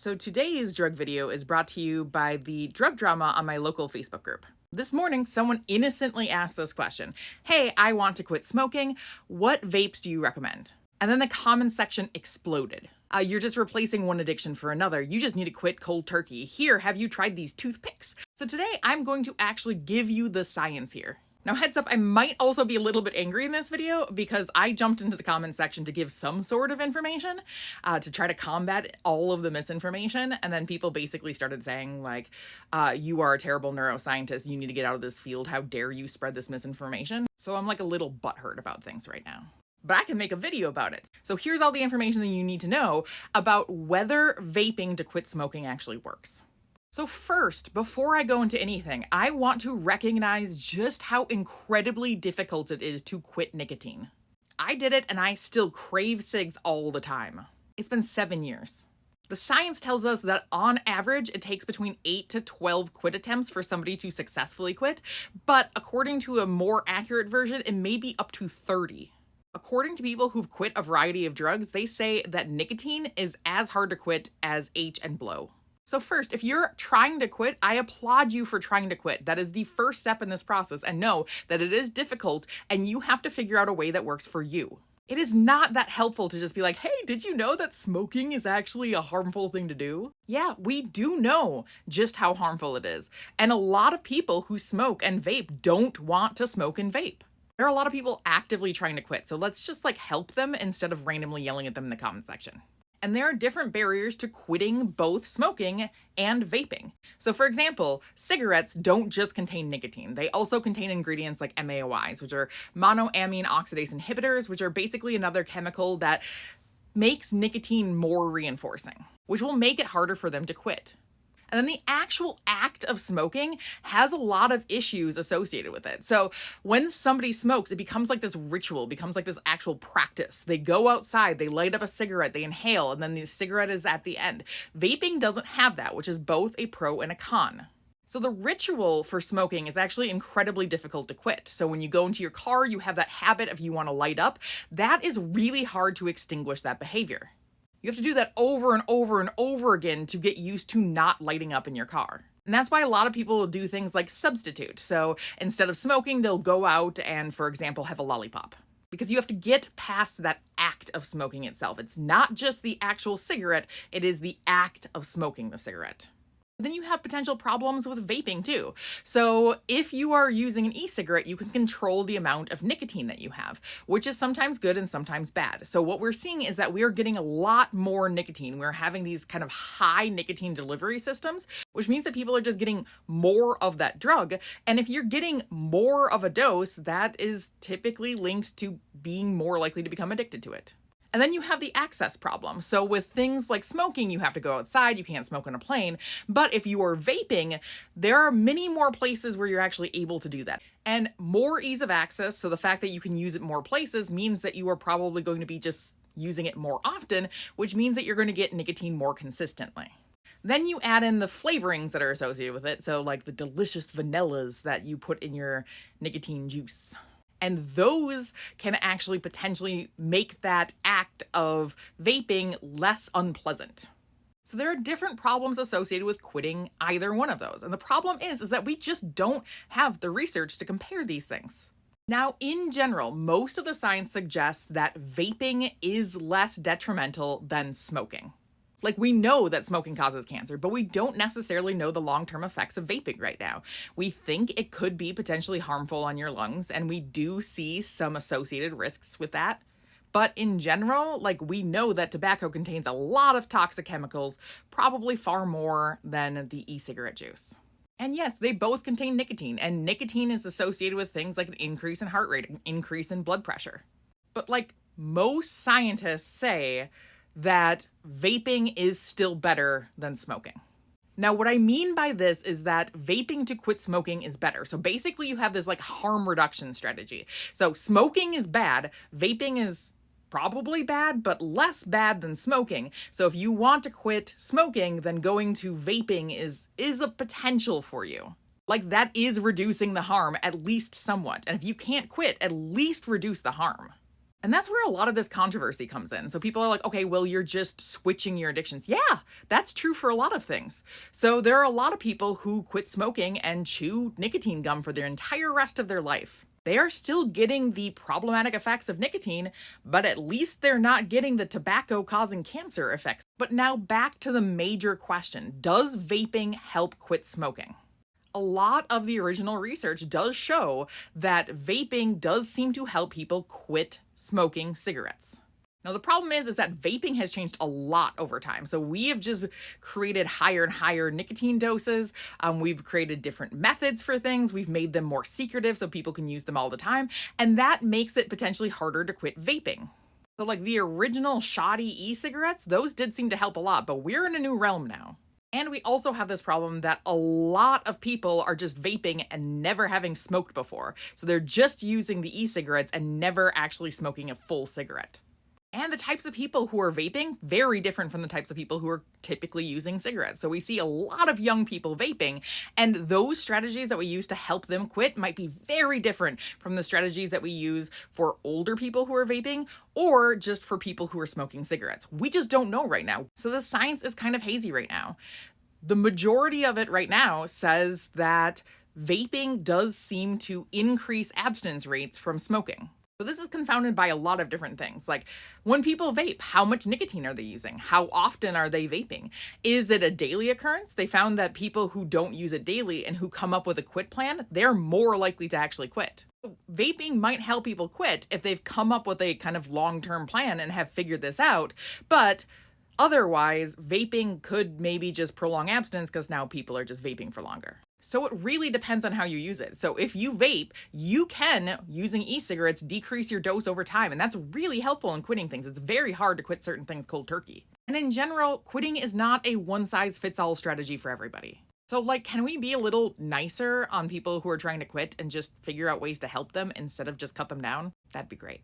So today's drug video is brought to you by the drug drama on my local Facebook group. This morning, someone innocently asked this question. Hey, I want to quit smoking. What vapes do you recommend? And then the comment section exploded. You're just replacing one addiction for another. You just need to quit cold turkey. Here, have you tried these toothpicks? So today I'm going to actually give you the science here. Now, heads up, I might also be a little bit angry in this video because I jumped into the comment section to give some sort of information to try to combat all of the misinformation. And then people basically started saying like, you are a terrible neuroscientist. You need to get out of this field. How dare you spread this misinformation? So I'm like a little butthurt about things right now. But I can make a video about it. So here's all the information that you need to know about whether vaping to quit smoking actually works. So first, before I go into anything, I want to recognize just how incredibly difficult it is to quit nicotine. I did it and I still crave cigs all the time. It's been 7 years. The science tells us that on average, it takes between 8 to 12 quit attempts for somebody to successfully quit, but according to a more accurate version, it may be up to 30. According to people who've quit a variety of drugs, they say that nicotine is as hard to quit as H and blow. So first, if you're trying to quit, I applaud you for trying to quit. That is the first step in this process, and know that it is difficult and you have to figure out a way that works for you. It is not that helpful to just be like, hey, did you know that smoking is actually a harmful thing to do? Yeah, we do know just how harmful it is. And a lot of people who smoke and vape don't want to smoke and vape. There are a lot of people actively trying to quit, so let's just help them instead of randomly yelling at them in the comment section. And there are different barriers to quitting both smoking and vaping. So for example, cigarettes don't just contain nicotine. They also contain ingredients like MAOIs, which are monoamine oxidase inhibitors, which are basically another chemical that makes nicotine more reinforcing, which will make it harder for them to quit. And then the actual act of smoking has a lot of issues associated with it. So when somebody smokes, it becomes like this ritual, becomes like this actual practice. They go outside, they light up a cigarette, they inhale, and then the cigarette is at the end. Vaping doesn't have that, which is both a pro and a con. So the ritual for smoking is actually incredibly difficult to quit. So when you go into your car, you have that habit of you want to light up. That is really hard to extinguish that behavior. You have to do that over and over and over again to get used to not lighting up in your car. And that's why a lot of people will do things like substitute. So instead of smoking, they'll go out and, for example, have a lollipop. Because you have to get past that act of smoking itself. It's not just the actual cigarette, it is the act of smoking the cigarette. Then you have potential problems with vaping too. So if you are using an e-cigarette, you can control the amount of nicotine that you have, which is sometimes good and sometimes bad. So what we're seeing is that we are getting a lot more nicotine. We're having these kind of high nicotine delivery systems, which means that people are just getting more of that drug. And if you're getting more of a dose, that is typically linked to being more likely to become addicted to it. And then you have the access problem. So with things like smoking, you have to go outside, you can't smoke on a plane. But if you are vaping, there are many more places where you're actually able to do that. And more ease of access, so the fact that you can use it more places means that you are probably going to be just using it more often, which means that you're going to get nicotine more consistently. Then you add in the flavorings that are associated with it. So like the delicious vanillas that you put in your nicotine juice. And those can actually potentially make that act of vaping less unpleasant. So there are different problems associated with quitting either one of those. And the problem is that we just don't have the research to compare these things. Now, in general, most of the science suggests that vaping is less detrimental than smoking. We know that smoking causes cancer, but we don't necessarily know the long-term effects of vaping right now. We think it could be potentially harmful on your lungs, and we do see some associated risks with that. But in general, we know that tobacco contains a lot of toxic chemicals, probably far more than the e-cigarette juice. And yes, they both contain nicotine, and nicotine is associated with things like an increase in heart rate, an increase in blood pressure. But most scientists say that vaping is still better than smoking. Now, what I mean by this is that vaping to quit smoking is better. So basically you have this harm reduction strategy. So smoking is bad, vaping is probably bad, but less bad than smoking. So if you want to quit smoking, then going to vaping is a potential for you. That is reducing the harm at least somewhat. And if you can't quit, at least reduce the harm. And that's where a lot of this controversy comes in. So people are like, okay, well, you're just switching your addictions. Yeah, that's true for a lot of things. So there are a lot of people who quit smoking and chew nicotine gum for their entire rest of their life. They are still getting the problematic effects of nicotine, but at least they're not getting the tobacco causing cancer effects. But now back to the major question. Does vaping help quit smoking? A lot of the original research does show that vaping does seem to help people quit smoking cigarettes. Now, the problem is that vaping has changed a lot over time. So we have just created higher and higher nicotine doses. We've created different methods for things. We've made them more secretive so people can use them all the time. And that makes it potentially harder to quit vaping. So like the original shoddy e-cigarettes, those did seem to help a lot, but we're in a new realm now. And we also have this problem that a lot of people are just vaping and never having smoked before. So they're just using the e-cigarettes and never actually smoking a full cigarette. And the types of people who are vaping, very different from the types of people who are typically using cigarettes. So we see a lot of young people vaping, and those strategies that we use to help them quit might be very different from the strategies that we use for older people who are vaping or just for people who are smoking cigarettes. We just don't know right now. So the science is kind of hazy right now. The majority of it right now says that vaping does seem to increase abstinence rates from smoking. So this is confounded by a lot of different things. Like when people vape, how much nicotine are they using? How often are they vaping? Is it a daily occurrence? They found that people who don't use it daily and who come up with a quit plan, they're more likely to actually quit. Vaping might help people quit if they've come up with a kind of long-term plan and have figured this out, but otherwise, vaping could maybe just prolong abstinence because now people are just vaping for longer. So it really depends on how you use it. So if you vape, you can, using e-cigarettes, decrease your dose over time. And that's really helpful in quitting things. It's very hard to quit certain things cold turkey. And in general, quitting is not a one-size-fits-all strategy for everybody. So like, can we be a little nicer on people who are trying to quit and just figure out ways to help them instead of just cut them down? That'd be great.